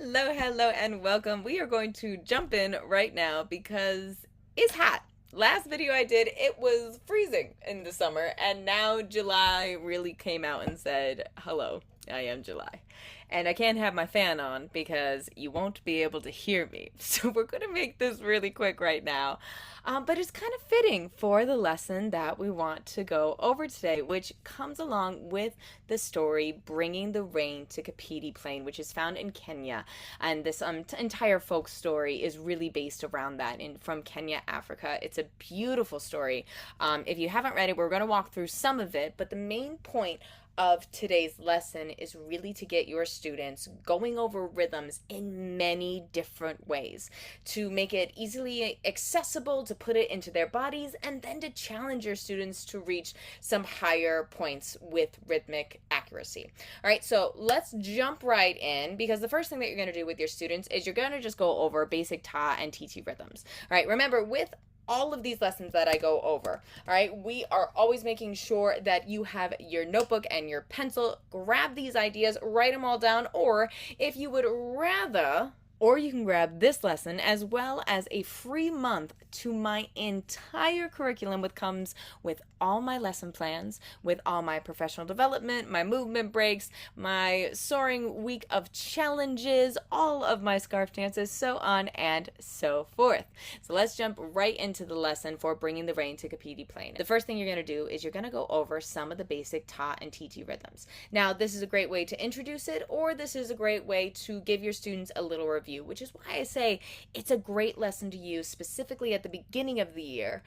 Hello, and welcome. We are going to jump in right now because it's hot. Last video I did, it was freezing in the summer, and now July really came out and said, hello, I am July. And I can't have my fan on because you won't be able to hear me. So we're going to make this really quick right now. But it's kind of fitting for the lesson that we want to go over today, which comes along with the story Bringing the Rain to Kapiti Plain, which is found in Kenya. And this entire folk story is really based around that from Kenya, Africa. It's a beautiful story. If you haven't read it, we're going to walk through some of it, but the main point of today's lesson is really to get your students going over rhythms in many different ways, to make it easily accessible, to put it into their bodies, and then to challenge your students to reach some higher points with rhythmic accuracy. All right, so let's jump right in, because the first thing that you're going to do with your students is you're going to just go over basic ta and titi rhythms. All right, remember, with all of these lessons that I go over, all right, we are always making sure that you have your notebook and your pencil. Grab these ideas, write them all down, or if you would rather, or you can grab this lesson as well as a free month to my entire curriculum, which comes with all my lesson plans, with all my professional development, my movement breaks, my soaring week of challenges, all of my scarf dances, so on and so forth. So let's jump right into the lesson for Bringing the Rain to Kapiti Plain. The first thing you're going to do is you're going to go over some of the basic ta and titi rhythms. Now, this is a great way to introduce it, or this is a great way to give your students a little review, which is why I say it's a great lesson to use specifically at the beginning of the year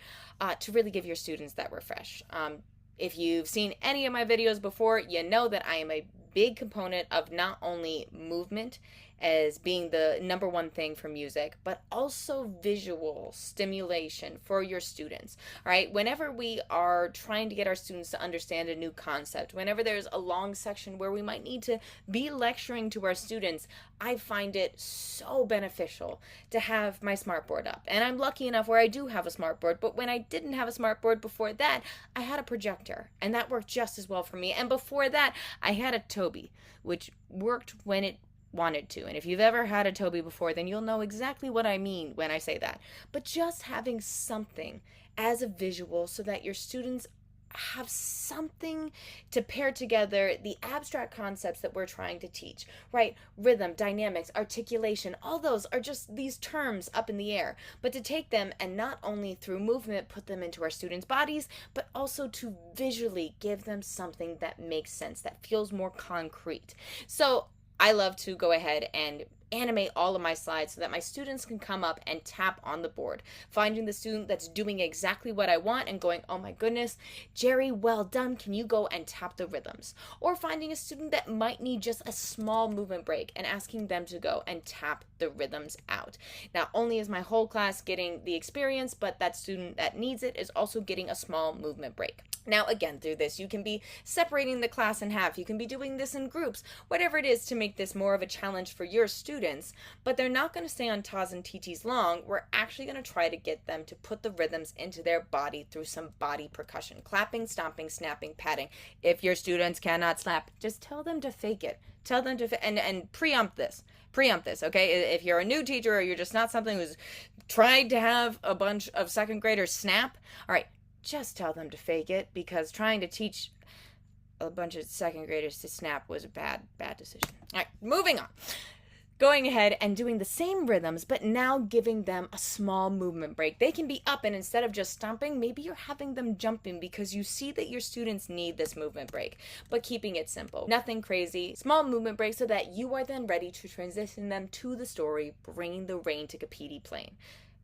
to really give your students that refresh. If you've seen any of my videos before, you know that I am a big component of not only movement as being the number one thing for music, but also visual stimulation for your students. All right, whenever we are trying to get our students to understand a new concept, whenever there's a long section where we might need to be lecturing to our students, I find it so beneficial to have my smartboard up. And I'm lucky enough where I do have a smartboard, but when I didn't have a smartboard before that, I had a projector, and that worked just as well for me. And before that, I had a Toby, which worked when it wanted to. And if you've ever had a Toby before, then you'll know exactly what I mean when I say that. But just having something as a visual so that your students have something to pair together the abstract concepts that we're trying to teach, right? Rhythm, dynamics, articulation, all those are just these terms up in the air. But to take them and not only through movement put them into our students' bodies, but also to visually give them something that makes sense, that feels more concrete. So I love to go ahead and animate all of my slides so that my students can come up and tap on the board, finding the student that's doing exactly what I want and going, oh my goodness, Jerry, well done, can you go and tap the rhythms? Or finding a student that might need just a small movement break and asking them to go and tap the rhythms out. Not only is my whole class getting the experience, but that student that needs it is also getting a small movement break. Now, again, through this, you can be separating the class in half. You can be doing this in groups, whatever it is to make this more of a challenge for your students, but they're not going to stay on tas and titis long. We're actually going to try to get them to put the rhythms into their body through some body percussion, clapping, stomping, snapping, patting. If your students cannot slap, just tell them to fake it. Tell them to, and preempt this, okay? If you're a new teacher or you're just not something who's tried to have a bunch of second graders snap, all right, just tell them to fake it, because trying to teach a bunch of second graders to snap was a bad decision. All right, moving on. Going ahead and doing the same rhythms, but now giving them a small movement break. They can be up, and instead of just stomping, maybe you're having them jumping because you see that your students need this movement break, but keeping it simple. Nothing crazy, small movement break so that you are then ready to transition them to the story, Bringing the Rain to Kapiti Plain.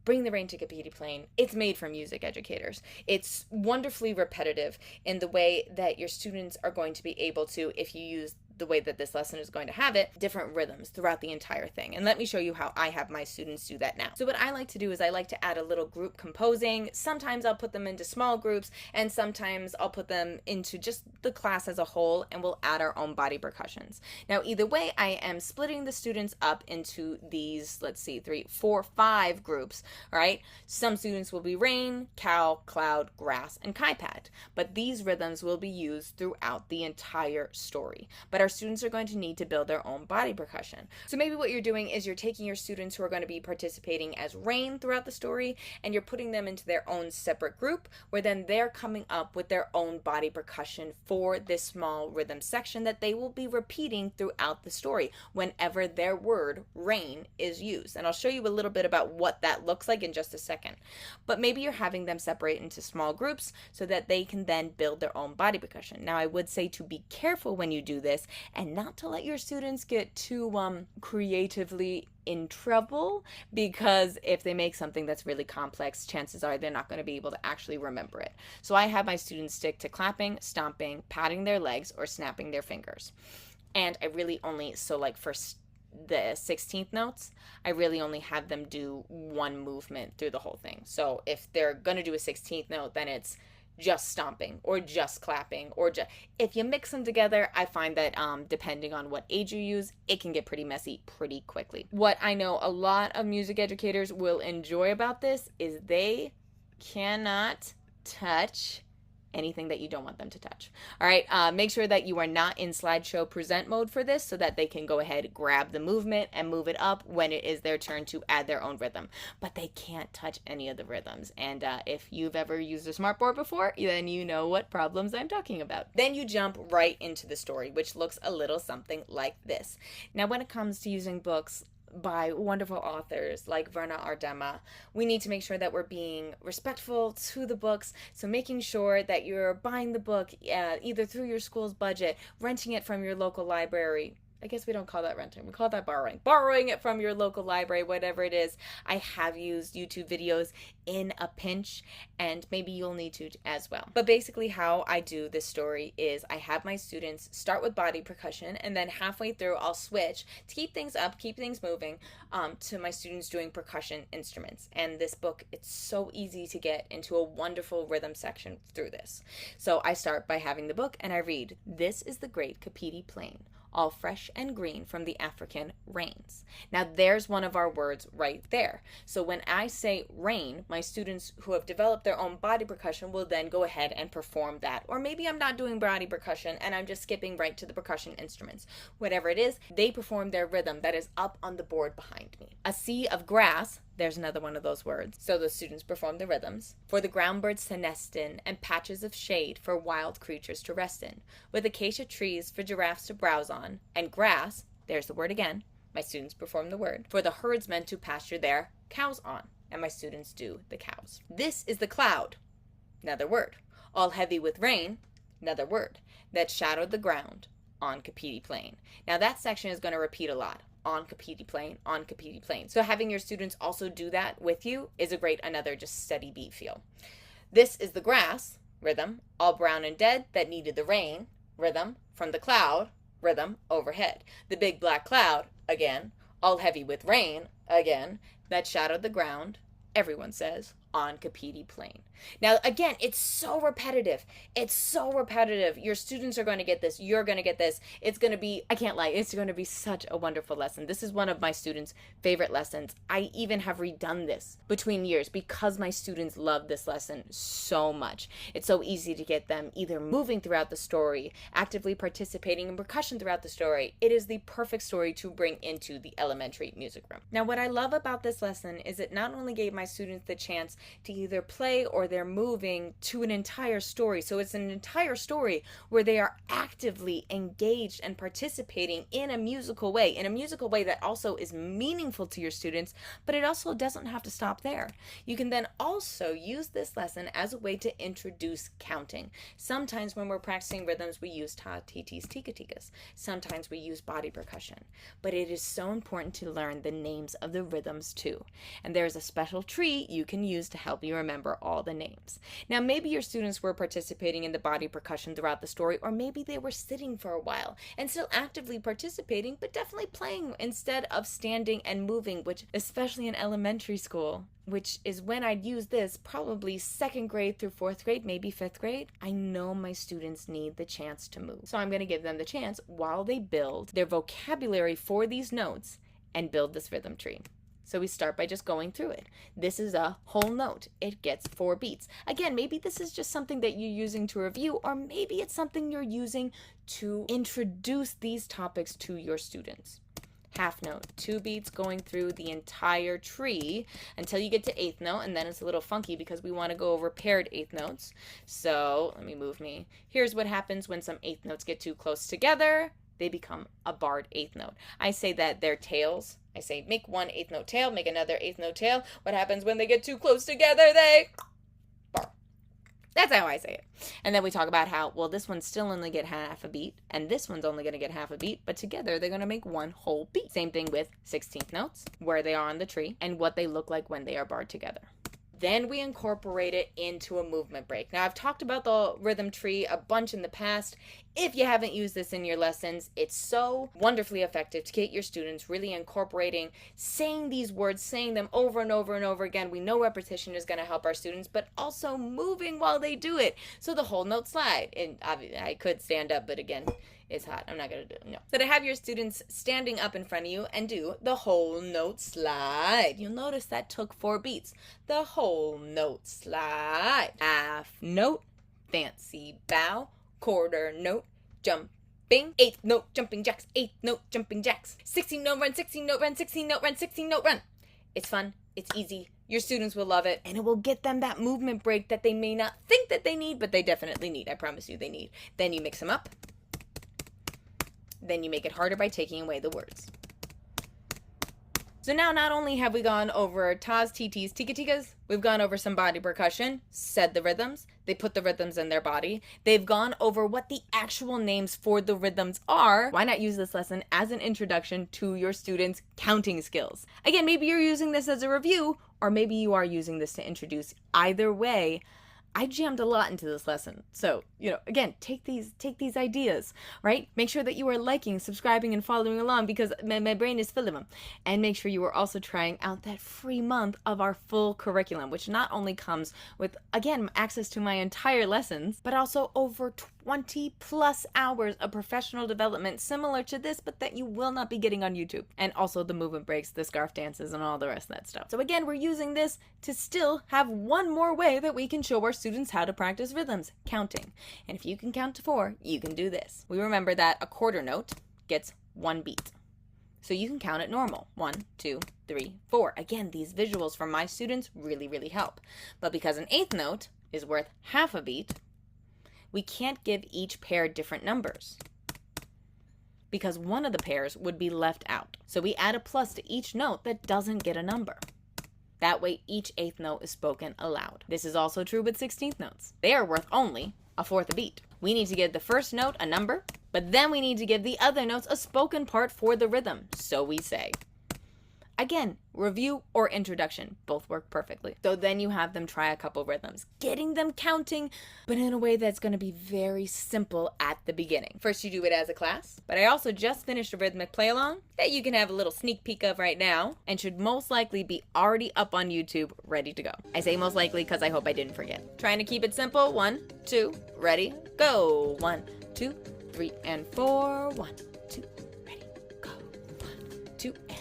Bring the Rain to Kapiti Plain. It's made for music educators. It's wonderfully repetitive in the way that your students are going to be able to, if you use the way that this lesson is going to have it, different rhythms throughout the entire thing. And let me show you how I have my students do that now. So what I like to do is I like to add a little group composing. Sometimes I'll put them into small groups, and sometimes I'll put them into just the class as a whole, and we'll add our own body percussions. Now, either way, I am splitting the students up into these, let's see, 3, 4, 5 groups, all right? Some students will be rain, cow, cloud, grass, and kaipat, but these rhythms will be used throughout the entire story. But our our students are going to need to build their own body percussion. So maybe what you're doing is you're taking your students who are going to be participating as Rain throughout the story, and you're putting them into their own separate group, where then they're coming up with their own body percussion for this small rhythm section that they will be repeating throughout the story whenever their word Rain is used. And I'll show you a little bit about what that looks like in just a second. But maybe you're having them separate into small groups so that they can then build their own body percussion. Now, I would say to be careful when you do this and not to let your students get too creatively in trouble, because if they make something that's really complex, chances are they're not going to be able to actually remember it. So I have my students stick to clapping, stomping, patting their legs, or snapping their fingers. And I really only, so like for the 16th notes, I really only have them do one movement through the whole thing. So if they're going to do a 16th note, then it's just stomping or just clapping, or just, if you mix them together, I find that depending on what age you use, it can get pretty messy pretty quickly. What I know a lot of music educators will enjoy about this is they cannot touch anything that you don't want them to touch. All right, make sure that you are not in slideshow present mode for this, so that they can go ahead, grab the movement and move it up when it is their turn to add their own rhythm. But they can't touch any of the rhythms. And if you've ever used a smartboard before, then you know what problems I'm talking about. Then you jump right into the story, which looks a little something like this. Now, when it comes to using books by wonderful authors like Verna Ardema, we need to make sure that we're being respectful to the books. So making sure that you're buying the book either through your school's budget, renting it from your local library. I guess we don't call that renting, we call that borrowing. Borrowing it from your local library, whatever it is. I have used YouTube videos in a pinch, and maybe you'll need to as well. But basically how I do this story is I have my students start with body percussion, and then halfway through I'll switch to keep things up, keep things moving, to my students doing percussion instruments. And this book, it's so easy to get into a wonderful rhythm section through this. So I start by having the book and I read, "This is the great Kapiti Plain, all fresh and green from the African rains." Now there's one of our words right there. So when I say rain, my students who have developed their own body percussion will then go ahead and perform that. Or maybe I'm not doing body percussion and I'm just skipping right to the percussion instruments. Whatever it is, they perform their rhythm that is up on the board behind me. A sea of grass, there's another one of those words. So the students perform the rhythms. For the ground birds to nest in, and patches of shade for wild creatures to rest in. With acacia trees for giraffes to browse on, and grass, there's the word again, my students perform the word, for the herdsmen to pasture their cows on, and my students do the cows. This is the cloud, another word, all heavy with rain, another word, that shadowed the ground on Kapiti Plain. Now that section is going to repeat a lot. On Kapiti Plain, on Kapiti Plain. So having your students also do that with you is a great, another just steady beat feel. This is the grass, rhythm, all brown and dead that needed the rain, rhythm, from the cloud, rhythm, overhead. The big black cloud, again, all heavy with rain, again, that shadowed the ground, everyone says, on Kapiti Plain. Now, again, it's so repetitive. It's so repetitive. Your students are going to get this. You're going to get this. It's going to be, I can't lie, it's going to be such a wonderful lesson. This is one of my students' favorite lessons. I even have redone this between years because my students love this lesson so much. It's so easy to get them either moving throughout the story, actively participating in percussion throughout the story. It is the perfect story to bring into the elementary music room. Now, what I love about this lesson is it not only gave my students the chance to either play or they're moving to an entire story. So it's an entire story where they are actively engaged and participating in a musical way that also is meaningful to your students, but it also doesn't have to stop there. You can then also use this lesson as a way to introduce counting. Sometimes when we're practicing rhythms, we use titis, tikatikas. Sometimes we use body percussion, but it is so important to learn the names of the rhythms too. And there's a special tree you can use to help you remember all the names. Now, maybe your students were participating in the body percussion throughout the story, or maybe they were sitting for a while and still actively participating, but definitely playing instead of standing and moving, which, especially in elementary school, which is when I'd use this, probably 2nd grade through 4th grade, maybe 5th grade, I know my students need the chance to move. So I'm going to give them the chance while they build their vocabulary for these notes and build this rhythm tree. So we start by just going through it. This is a whole note. It gets 4 beats. Again, maybe this is just something that you're using to review, or maybe it's something you're using to introduce these topics to your students. Half note, 2 beats going through the entire tree until you get to 8th note, and then it's a little funky because we want to go over paired 8th notes. So let me move me. Here's what happens when some 8th notes get too close together. They become a barred 8th note. I say that they're tails. I say make one 8th note tail, make another 8th note tail. What happens when they get too close together? They bar. That's how I say it. And then we talk about how, well, this one's still only get half a beat, and this one's only going to get half a beat, but together they're going to make one whole beat. Same thing with 16th notes, where they are on the tree, and what they look like when they are barred together. Then we incorporate it into a movement break. Now, I've talked about the rhythm tree a bunch in the past. If you haven't used this in your lessons, it's so wonderfully effective to get your students really incorporating, saying these words, saying them over and over and over again. We know repetition is going to help our students, but also moving while they do it. So the whole note slide. And I could stand up, but again, it's hot. I'm not going to do it. No. So to have your students standing up in front of you and do the whole note slide. You'll notice that took 4 beats. The whole note slide. Half note, fancy bow, quarter note, jumping, 8th note, jumping jacks, 8th note, jumping jacks, 16 note run, 16 note run, 16 note run, 16 note run. It's fun. It's easy. Your students will love it, and it will get them that movement break that they may not think that they need, but they definitely need. I promise you they need. Then you mix them up. Then you make it harder by taking away the words. So now not only have we gone over tas, titis, tikatikas, we've gone over some body percussion, said the rhythms, they put the rhythms in their body, they've gone over what the actual names for the rhythms are. Why not use this lesson as an introduction to your students' counting skills? Again, maybe you're using this as a review, or maybe you are using this to introduce. Either way, I jammed a lot into this lesson. So, again, take these ideas, right? Make sure that you are liking, subscribing, and following along because my brain is full of them. And make sure you are also trying out that free month of our full curriculum, which not only comes with, again, access to my entire lessons, but also over 20 plus hours of professional development similar to this, but that you will not be getting on YouTube. And also the movement breaks, the scarf dances, and all the rest of that stuff. So again, we're using this to still have one more way that we can show our students how to practice rhythms, counting. And if you can count to 4, you can do this. We remember that a quarter note gets 1 beat. So you can count it normal. 1, 2, 3, 4. Again, these visuals from my students really, really help. But because an 8th note is worth half a beat, we can't give each pair different numbers because one of the pairs would be left out. So we add a plus to each note that doesn't get a number. That way each 8th note is spoken aloud. This is also true with 16th notes. They are worth only a fourth a beat. We need to give the first note a number, but then we need to give the other notes a spoken part for the rhythm. So we say. Again, review or introduction, both work perfectly. So then you have them try a couple rhythms, getting them counting, but in a way that's going to be very simple at the beginning. First, you do it as a class, but I also just finished a rhythmic play along that you can have a little sneak peek of right now and should most likely be already up on YouTube, ready to go. I say most likely because I hope I didn't forget. Trying to keep it simple. 1, 2, ready, go. 1, 2, 3, and 4. 1, 2, ready, go. 1, 2, and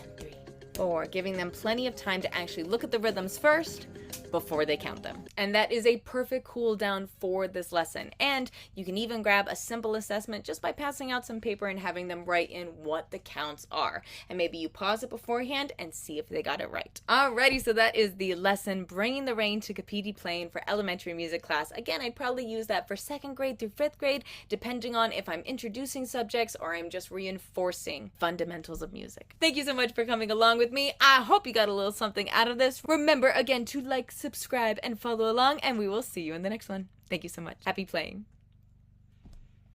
4, giving them plenty of time to actually look at the rhythms first before they count them. And that is a perfect cool down for this lesson. And you can even grab a simple assessment just by passing out some paper and having them write in what the counts are. And maybe you pause it beforehand and see if they got it right. Alrighty, so that is the lesson, Bringing the Rain to Kapiti Plain for elementary music class. Again, I'd probably use that for 2nd grade through 5th grade, depending on if I'm introducing subjects or I'm just reinforcing fundamentals of music. Thank you so much for coming along with me. I hope you got a little something out of this. Remember, again, to like, subscribe, and follow along, and we will see you in the next one. Thank you so much. Happy playing.